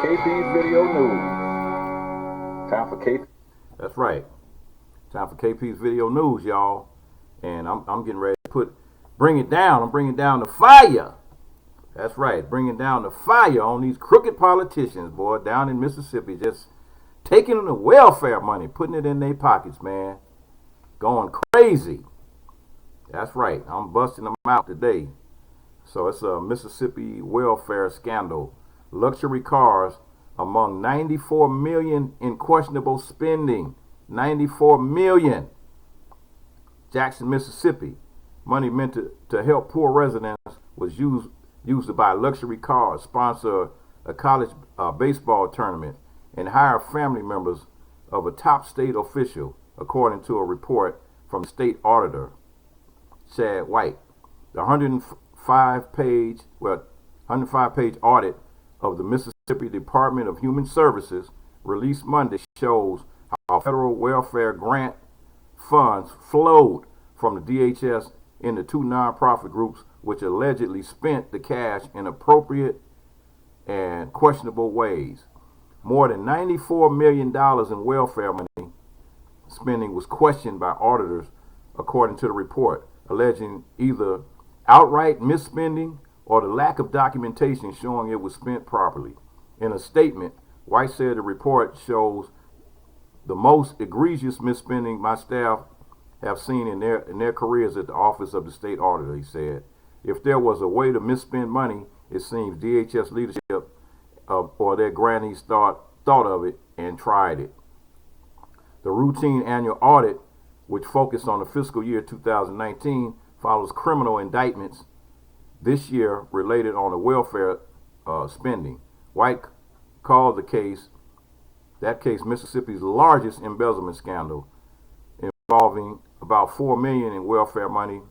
KP's Video News. Time for KP. That's right. Time for KP's Video News, y'all. And I'm getting ready to bring it down. I'm bringing down the fire. That's right, bringing down the fire on these crooked politicians, boy, down in Mississippi, just taking the welfare money, putting it in their pockets, man. Going crazy. That's right, I'm busting them out today. So it's a Mississippi welfare scandal. Luxury cars among 94 million in questionable spending. 94 million. Jackson, Mississippi. Money meant to help poor residents was used to buy luxury cars, sponsor a college baseball tournament, and hire family members of a top state official, according to a report from the state auditor, Chad White. The 105-page audit of the Mississippi Department of Human Services released Monday shows how federal welfare grant funds flowed from the DHS into two nonprofit groups which allegedly spent the cash in inappropriate and questionable ways. More than $94 million in welfare money spending was questioned by auditors, according to the report, alleging either outright misspending or the lack of documentation showing it was spent properly. In a statement, White said the report shows the most egregious misspending my staff have seen in their careers at the office of the state auditor, he said. If there was a way to misspend money, it seems DHS leadership or their grantees thought of it and tried it. The routine annual audit, which focused on the fiscal year 2019, follows criminal indictments this year related on the welfare spending. White called that case Mississippi's largest embezzlement scandal, involving about $4 million in welfare money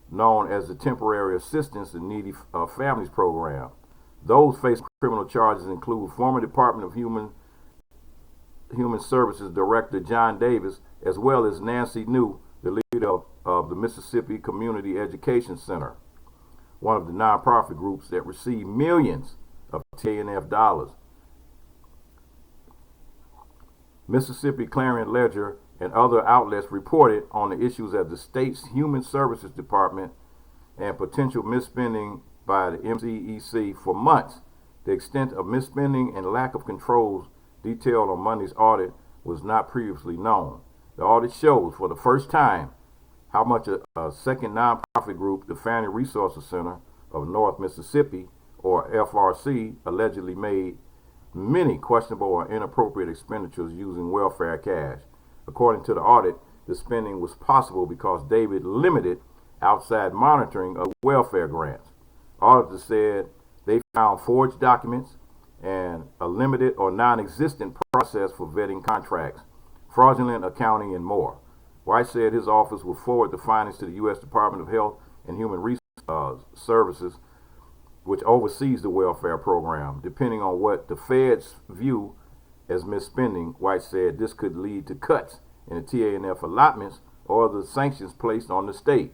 known as the Temporary Assistance to Needy Families Program. Those facing criminal charges include former Department of Human Services Director John Davis, as well as Nancy New, the leader of the Mississippi Community Education Center, one of the nonprofit groups that receive millions of TANF dollars. Mississippi Clarion Ledger and other outlets reported on the issues at the state's Human Services Department and potential misspending by the MCEC for months. The extent of misspending and lack of controls detailed on Monday's audit was not previously known. The audit shows for the first time how much a second nonprofit group, the Family Resources Center of North Mississippi, or FRC, allegedly made many questionable or inappropriate expenditures using welfare cash. According to the audit, the spending was possible because David limited outside monitoring of welfare grants. Auditors said they found forged documents and a limited or non-existent process for vetting contracts, fraudulent accounting, and more. White said his office will forward the findings to the U.S. Department of Health and Human Services, which oversees the welfare program. Depending on what the feds view as misspending, White said this could lead to cuts in the TANF allotments or the sanctions placed on the state.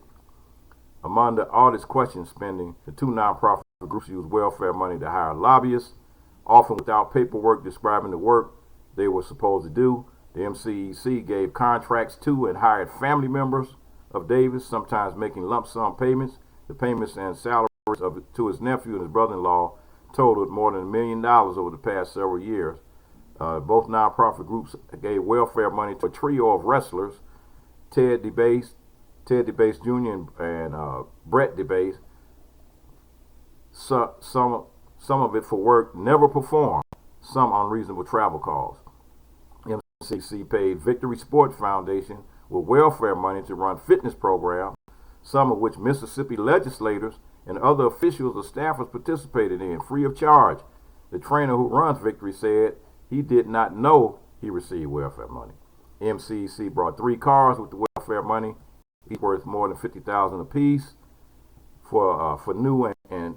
Among the audit's questioned spending, the two nonprofit groups use welfare money to hire lobbyists, often without paperwork describing the work they were supposed to do. The MCEC gave contracts to and hired family members of Davis, sometimes making lump sum payments. The payments and salaries to his nephew and his brother-in-law totaled more than $1 million over the past several years. Both nonprofit groups gave welfare money to a trio of wrestlers, Ted DeBase Jr. and Brett DeBase. Some of it for work never performed, some unreasonable travel costs. MCC paid Victory Sports Foundation with welfare money to run fitness programs, some of which Mississippi legislators and other officials or staffers participated in, free of charge. The trainer who runs Victory said he did not know he received welfare money. MCC brought 3 cars with the welfare money, each worth more than $50,000 apiece, for New and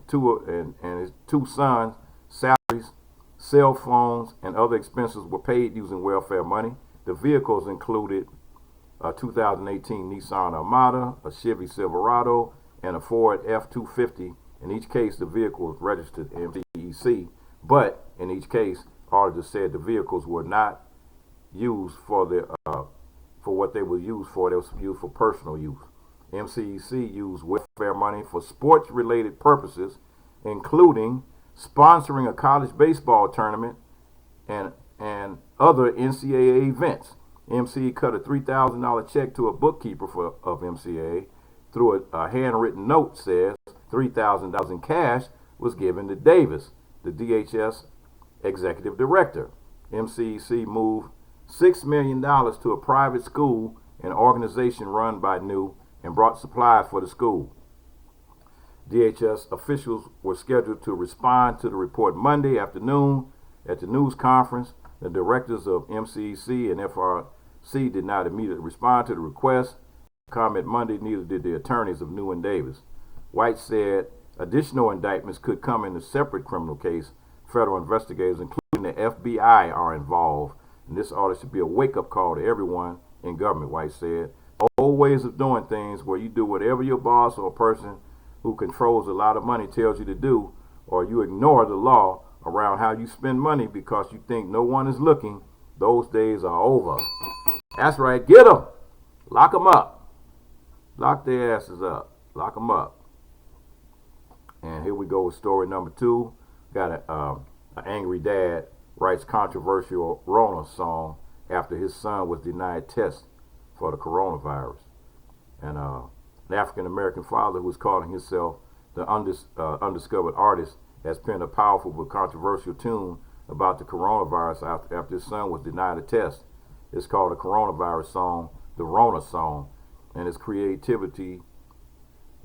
his 2 sons. Salaries, cell phones, and other expenses were paid using welfare money. The vehicles included a 2018 Nissan Armada, a Chevy Silverado, and a Ford F-250. In each case, the vehicle was registered MCEC But in each case, auditors said the vehicles were not used for what they were used for. They was used for personal use. MCEC used welfare money for sports-related purposes, including sponsoring a college baseball tournament and other NCAA events. MC cut a $3,000 check to a bookkeeper of MCAA through a handwritten note says $3,000 in cash was given to Davis, the DHS executive director. MCEC moved $6 million to a private school and organization run by New and brought supplies for the school. DHS officials were scheduled to respond to the report Monday afternoon at the news conference. The directors of MCEC and FRC did not immediately respond to the request. Comment Monday, neither did the attorneys of New and Davis. White said additional indictments could come in a separate criminal case. Federal investigators, including the FBI, are involved, and this order should be a wake-up call to everyone in government, White said. Old ways of doing things where you do whatever your boss or a person who controls a lot of money tells you to do, or you ignore the law around how you spend money because you think no one is looking, those days are over. That's right, get them. Lock them up. Lock their asses up. Lock them up. And here we go with story number 2. Got an angry dad writes controversial Rona song after his son was denied tests for the coronavirus. And an African-American father who is calling himself the undiscovered artist has penned a powerful but controversial tune about the coronavirus after his son was denied a test. It's called a coronavirus song, the Rona song, and its creativity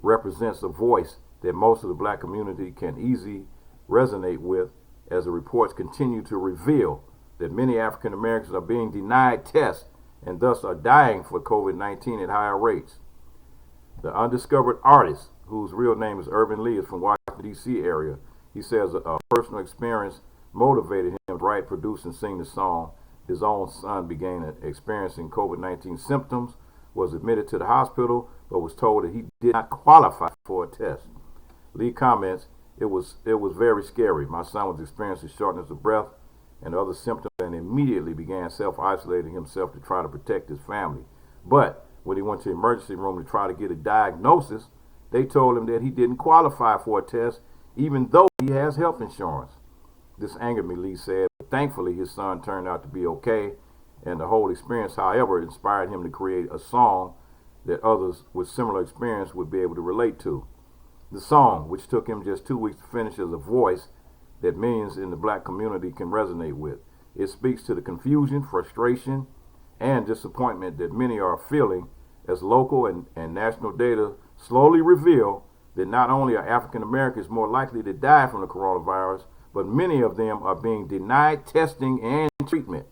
represents a voice that most of the black community can easily resonate with, as the reports continue to reveal that many African Americans are being denied tests and thus are dying for COVID-19 at higher rates. The undiscovered artist, whose real name is Irvin Lee, is from Washington, D.C. area. He says a personal experience motivated him to write, produce, and sing the song. His own son began experiencing COVID-19 symptoms, was admitted to the hospital, but was told that he did not qualify for a test. Lee comments, it was very scary. My son was experiencing shortness of breath and other symptoms and immediately began self-isolating himself to try to protect his family. But when he went to the emergency room to try to get a diagnosis, they told him that he didn't qualify for a test, even though he has health insurance. This angered me, Lee said. Thankfully, his son turned out to be okay, and the whole experience, however, inspired him to create a song that others with similar experience would be able to relate to. The song, which took him just 2 weeks to finish, is a voice that millions in the black community can resonate with. It speaks to the confusion, frustration, and disappointment that many are feeling as local and national data slowly reveal that not only are African Americans more likely to die from the coronavirus, but many of them are being denied testing and treatment.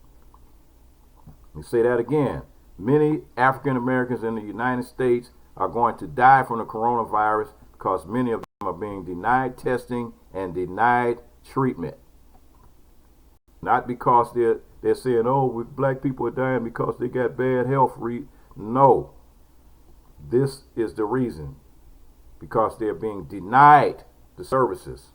Let me say that again. Many African Americans in the United States are going to die from the coronavirus because many of them are being denied testing and denied treatment. Not because they're saying, oh, black people are dying because they got bad health. No. This is the reason. Because they're being denied the services.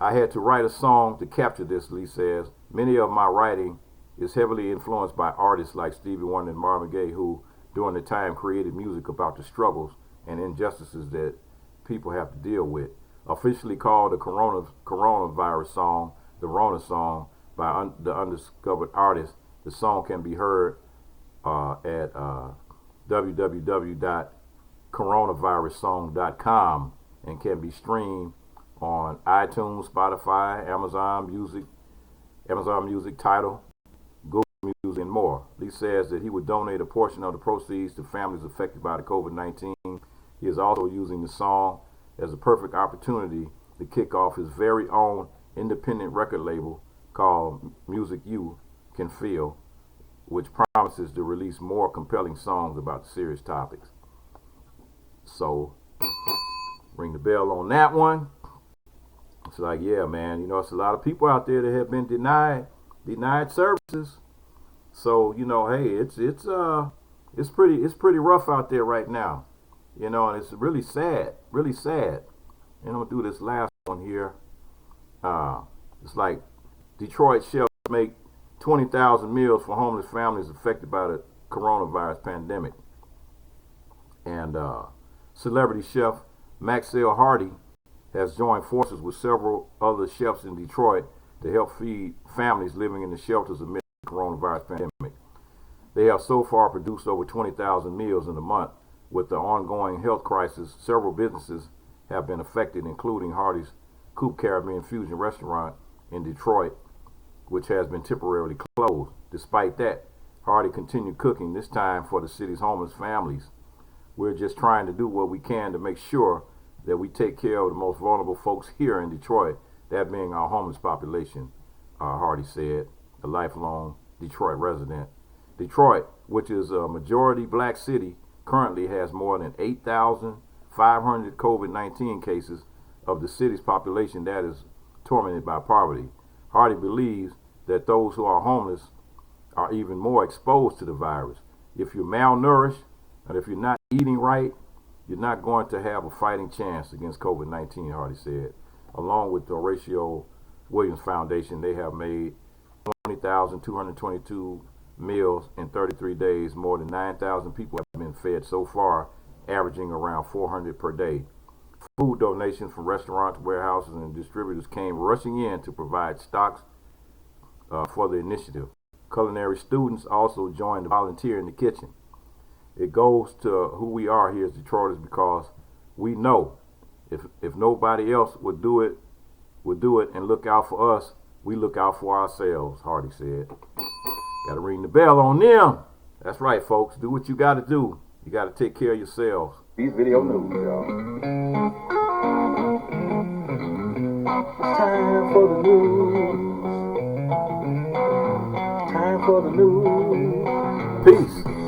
I had to write a song to capture this, Lee says. Many of my writing is heavily influenced by artists like Stevie Wonder and Marvin Gaye, who during the time created music about the struggles and injustices that people have to deal with. Officially called the coronavirus song, the Rona song, by the undiscovered artist. The song can be heard at www.coronavirussong.com and can be streamed on iTunes, Spotify, Amazon Music, Tidal, Google Music, and more. Lee says that he would donate a portion of the proceeds to families affected by the COVID-19. He is also using the song as a perfect opportunity to kick off his very own independent record label called Music You Can Feel, which promises to release more compelling songs about serious topics. So, ring the bell on that one. It's like, yeah, man, you know, it's a lot of people out there that have been denied services. So, you know, hey, it's pretty rough out there right now. You know, and it's really sad, really sad. And I'm gonna do this last one here. It's like Detroit shelters make 20,000 meals for homeless families affected by the coronavirus pandemic. And celebrity chef Maxell Hardy has joined forces with several other chefs in Detroit to help feed families living in the shelters amid the coronavirus pandemic. They have so far produced over 20,000 meals in a month. With the ongoing health crisis, several businesses have been affected, including Hardy's Coop Caribbean Fusion restaurant in Detroit, which has been temporarily closed. Despite that, Hardy continued cooking, this time for the city's homeless families. We're just trying to do what we can to make sure that we take care of the most vulnerable folks here in Detroit, that being our homeless population, Hardy said, a lifelong Detroit resident. Detroit, which is a majority black city, currently has more than 8,500 COVID-19 cases of the city's population that is tormented by poverty. Hardy believes that those who are homeless are even more exposed to the virus. If you're malnourished and if you're not eating right, you're not going to have a fighting chance against COVID-19, Hardy said. Along with the Horatio Williams Foundation, they have made 20,222 meals in 33 days. More than 9,000 people have been fed so far, averaging around 400 per day. Food donations from restaurants, warehouses, and distributors came rushing in to provide stocks for the initiative. Culinary students also joined to volunteer in the kitchen. It goes to who we are here as Detroiters, because we know if nobody else would do it and look out for us, we look out for ourselves, Hardy said. Got to ring the bell on them. That's right, folks. Do what you got to do. You got to take care of yourselves. These video news, y'all. It's time for the news. Time for the news. Peace.